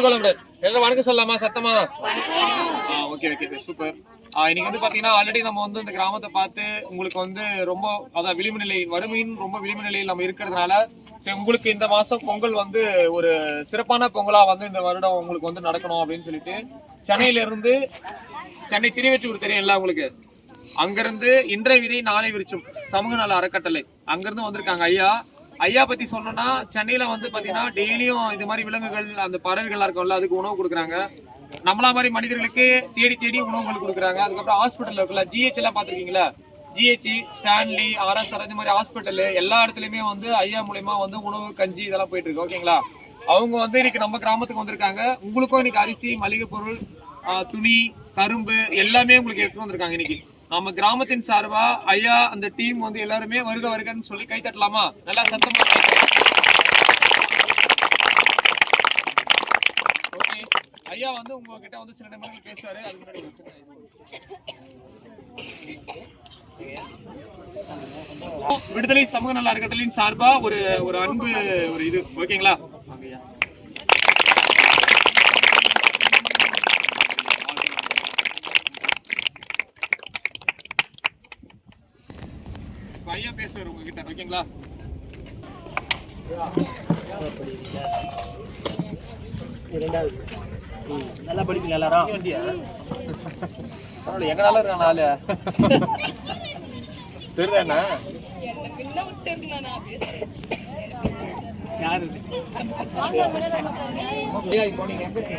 வணக்கம் சொல்லலாமா சத்தமா? Okay super. இன்னைக்கு வந்து பாத்தீங்கன்னா ஆல்ரெடி நம்ம வந்து இந்த கிராமத்தை பார்த்து உங்களுக்கு வந்து ரொம்ப அதான் விளிம்பு நிலை வறுமையின் ரொம்ப விளிம்பு நிலையில் நம்ம இருக்கிறதுனால சரி உங்களுக்கு இந்த மாசம் பொங்கல் வந்து ஒரு சிறப்பான பொங்கலா வந்து இந்த வருடம் உங்களுக்கு வந்து நடக்கணும் அப்படின்னு சொல்லிட்டு சென்னையில இருந்து சென்னை திருவெற்றியூர் தெரியும்ல உங்களுக்கு, அங்கிருந்து இன்றைய விதை நாளை விரிச்சும் சமூக நல அறக்கட்டளை அங்கிருந்து வந்திருக்காங்க ஐயா பத்தி சொன்னோம்னா சென்னையில வந்து பாத்தீங்கன்னா டெய்லியும் இது மாதிரி விலங்குகள் அந்த பறவைகள்லாம் இருக்கும்ல அதுக்கு உணவு கொடுக்குறாங்க. நம்மளா மாதிரி மனிதர்களுக்கு தேடி உணவுகள் கொடுக்குறாங்க. அதுக்கப்புறம் ஹாஸ்பிட்டல் இருக்குல்ல ஜிஹெச் எல்லாம் பாத்துருக்கீங்களா, ஜிஹெச் ஸ்டான்லி ஆர்எஸ்ஆர் இந்த மாதிரி ஹாஸ்பிட்டல் எல்லா இடத்துலயுமே வந்து ஐயா மூலியமா வந்து உணவு கஞ்சி இதெல்லாம் போயிட்டு இருக்கு. ஓகேங்களா, அவங்க வந்து இன்னைக்கு நம்ம கிராமத்துக்கு வந்திருக்காங்க. உங்களுக்கும் இன்னைக்கு அரிசி மளிகை பொருள் துணி கரும்பு எல்லாமே உங்களுக்கு எடுத்து வந்திருக்காங்க. இன்னைக்கு நம்ம கிராமத்தின் சார்பா ஐயா அந்த டீம் வந்து எல்லாருமே வருகன்னு சொல்லி கை தட்டலாமா? நல்லா சத்தமா. ஓகே, ஐயா வந்து உங்ககிட்ட வந்து சில நிமிடங்கள் பேசுவாரு. அதுக்கு முன்னாடி விடுதலை சமூக நல அறக்கட்டளையின் சார்பா ஒரு அன்பு ஒரு இது. ஓகேங்களா, ஐயா பேசுவார் உங்ககிட்ட. ஓகேங்களா, நல்லா படிப்பீங்க எல்லாரும். எங்கனால இருக்காங்க நாலு தெரியுதாண்ணா யாரு இப்போ நீங்க தக்கு